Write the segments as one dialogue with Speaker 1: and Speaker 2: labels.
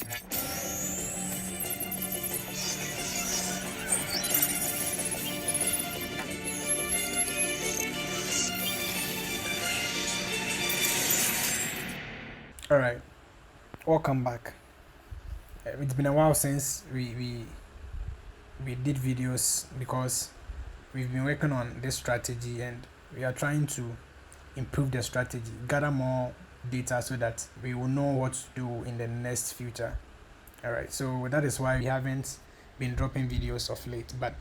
Speaker 1: All right, welcome back. It's been a while since we did videos because we've been working on this strategy and we are trying to improve the strategy, gather more data so that we will know what to do in the next future. All right, so that is why we haven't been dropping videos of late. But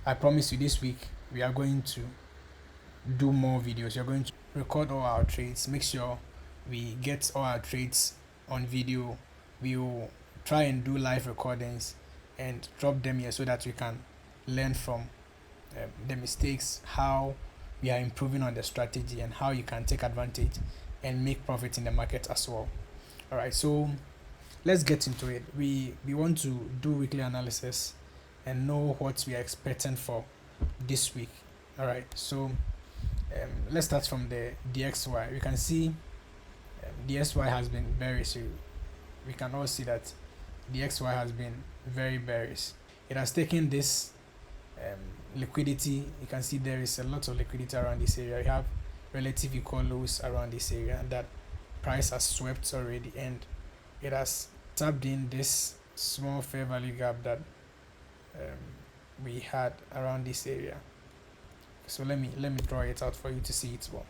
Speaker 1: I promise you, this week we are going to do more videos. You're going to record all our trades, make sure we get all our trades on video. We will try and do live recordings and drop them here so that we can learn from the mistakes, how we are improving on the strategy, and how you can take advantage and make profit in the market as well. All right, so let's get into it. We want to do weekly analysis and know what we are expecting for this week. All right, so let's start from the DXY. We can see DXY has been bearish. We can all see that DXY has been very bearish. It has taken this liquidity. You can see there is a lot of liquidity around this area. You have relative equal lows around this area, and that price has swept already, and it has tapped in this small fair value gap that we had around this area. So let me draw it out for you to see it well.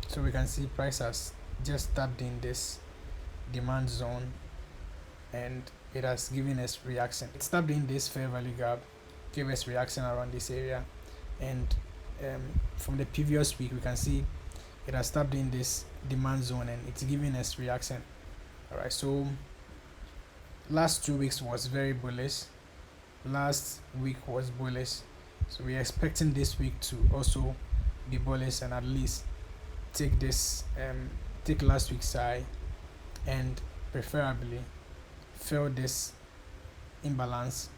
Speaker 1: So we can see price has just tapped in this demand zone and it has given us reaction. It's tapped in this fair value gap, gave us reaction around this area, and from the previous week we can see it has tapped in this demand zone and it's giving us reaction. All right, so last 2 weeks was very bullish. Last week was bullish, so we're expecting this week to also be bullish and at least take this take last week's high and preferably fill this imbalance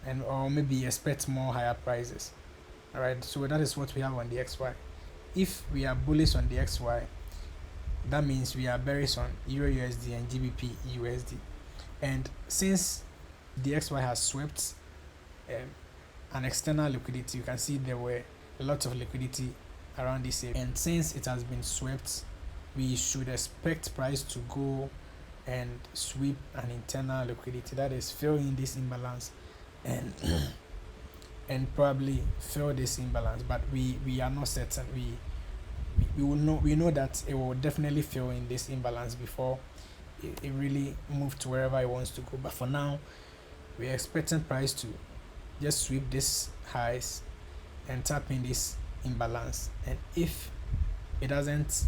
Speaker 1: and or maybe expect more higher prices. All right, so that is what we have on the XY. If we are bullish on the XY, that means we are bearish on Euro USD and GBP USD. And since the XY has swept an external liquidity, you can see there were a lot of liquidity around this area, and since it has been swept, we should expect price to go and sweep an internal liquidity, that is fill in this imbalance and and probably fill this imbalance, but we are not certain. We know that it will definitely fill in this imbalance before it really move to wherever it wants to go. But for now, we're expecting price to just sweep this highs and tap in this imbalance, and if it doesn't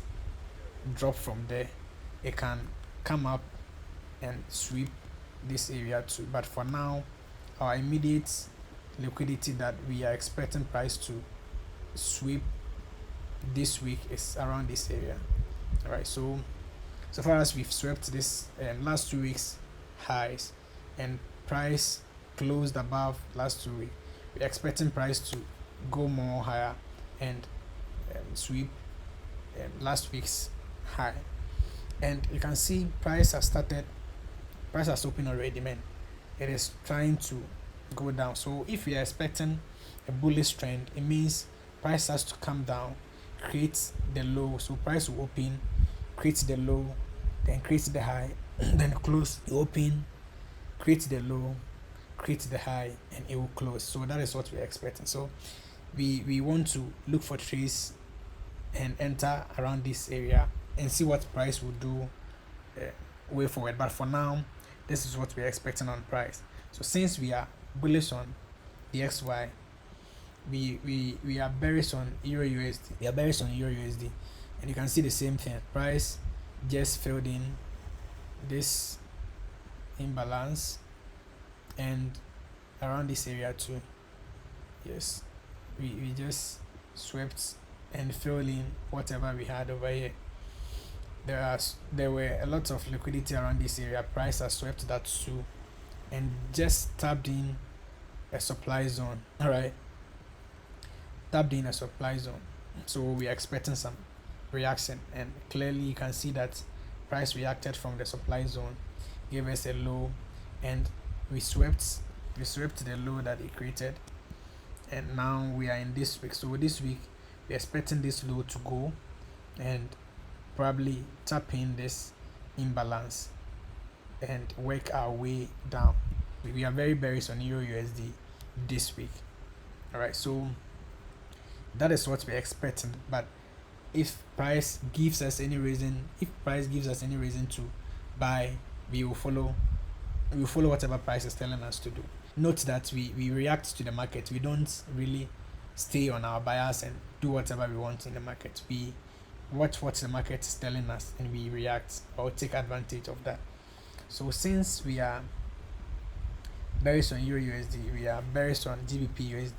Speaker 1: drop from there, it can come up and sweep this area too. But for now, our immediate liquidity that we are expecting price to sweep this week is around this area. All right, so far as we've swept this last 2 weeks highs and price closed above last 2 weeks, we're expecting price to go more higher and sweep last week's high. And you can see price has opened already, man. It is trying to go down. So if we are expecting a bullish trend, it means price has to come down, create the low. So price will open, create the low, then create the high, then close, open, create the low, create the high, and it will close. So that is what we are expecting. So we want to look for trades and enter around this area and see what price will do way forward. But for now, this is what we are expecting on price. So since we are bullish on the XY, we are bearish on Euro USD. We are bearish on Euro USD, and you can see the same thing. Price just filled in this imbalance and around this area too. Yes, we just swept and filled in whatever we had over here. There were a lot of liquidity around this area. Price has swept that too and just tapped in a supply zone. All right, tapped in a supply zone, so we are expecting some reaction, and clearly you can see that price reacted from the supply zone, gave us a low, and we swept the low that it created, and now we are in this week. So this week we're expecting this low to go and probably tap in this imbalance and work our way down. We are very bearish on Euro USD this week. All right, so that is what we're expecting. But if price gives us any reason to buy, we will follow whatever price is telling us to do. Note that we react to the market. We don't really stay on our bias and do whatever we want in the market. We watch what the market is telling us and we react or take advantage of that. So since we are bearish on Euro USD, we are bearish on GBP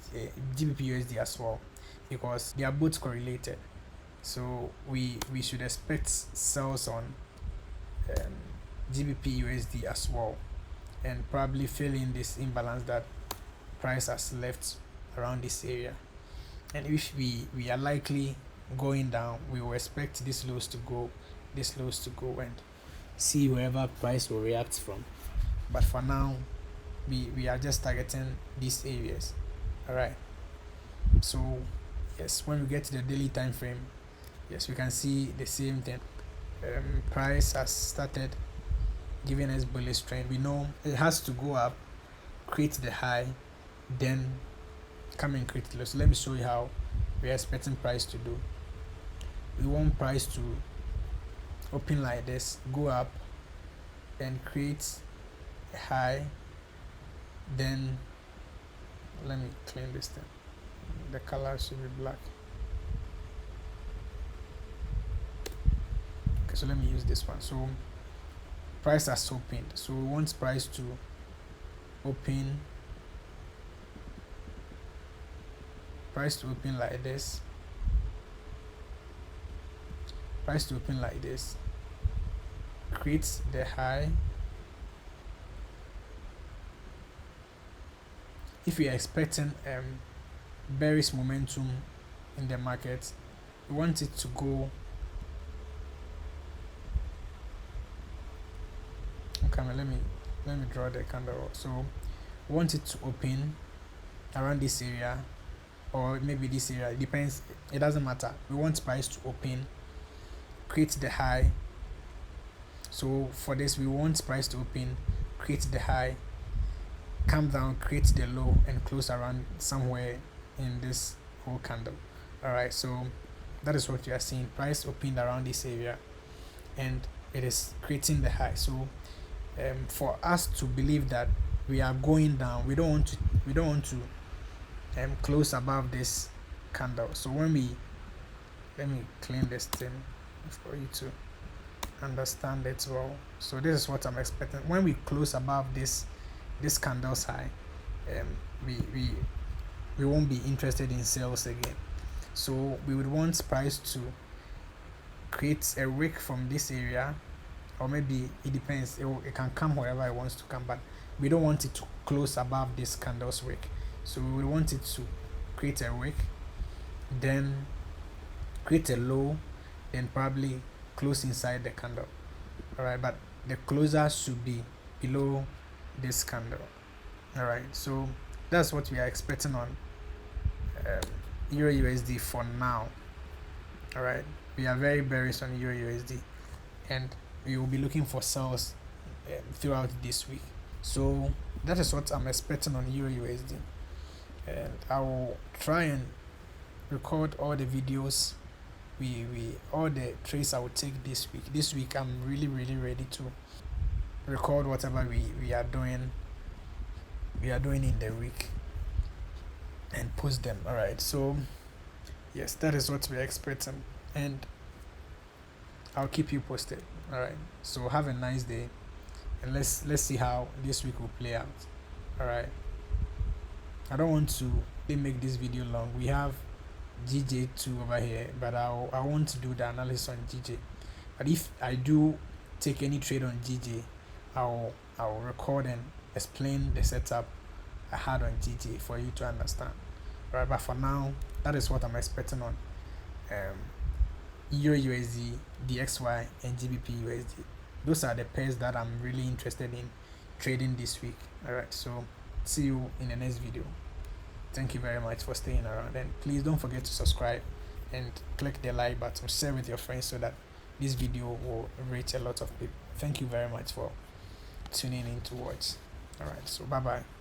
Speaker 1: USD as well, because they are both correlated. So we should expect sells on GBP USD as well, and probably fill in this imbalance that price has left around this area. And if we are likely going down, we will expect these lows to go and see wherever price will react from. But for now, we are just targeting these areas. All right, so yes, when we get to the daily time frame, yes, we can see the same thing. Price has started giving us bullish trend. We know it has to go up, create the high, then come and create the low. So let me show you how we are expecting price to do. We want price to open like this, go up and create a high, then let me clean this thing. The color should be black. Okay, so let me use this one. So price has opened, so we want price to open like this, create the high. If we are expecting bearish momentum in the market, we want it to go. Okay, let me draw the candle. So we want it to open around this area, or maybe this area, it depends, it doesn't matter. We want price to open, create the high. So for this, we want price to open, create the high, come down, create the low, and close around somewhere in this whole candle. All right, so that is what you are seeing. Price opened around this area and it is creating the high. So for us to believe that we are going down, we don't want to close above this candle. So when let me clean this thing for you to understand it well. So this is what I'm expecting. When we close above this candle's high, we won't be interested in sales again. So we would want price to create a wick from this area, or maybe it depends, it can come wherever it wants to come, but we don't want it to close above this candle's wick. So we want it to create a wick, then create a low, then probably close inside the candle. All right, but the closer should be below this candle. All right, so that's what we are expecting on Euro USD for now. All right, we are very bearish on Euro USD, and we will be looking for sells throughout this week. So that is what I'm expecting on Euro USD, and I will try and record all the videos, all the trades I will take this week. This week I'm really ready to record whatever we are doing in the week and post them. All right, so yes, that is what we're expecting, and I'll keep you posted. All right, so have a nice day, and let's see how this week will play out. All right, I don't want to make this video long. We have GJ2 over here, but I want to do the analysis on GJ. But if I do take any trade on GJ, I'll record and explain the setup I had on GJ for you to understand. Right, but for now, that is what I'm expecting on um, Euro USD, DXY, and GBP USD. Those are the pairs that I'm really interested in trading this week. Alright, so see you in the next video. Thank you very much for staying around, and please don't forget to subscribe and click the like button, share with your friends so that this video will reach a lot of people. Thank you very much for tuning in to watch. Alright, so bye bye.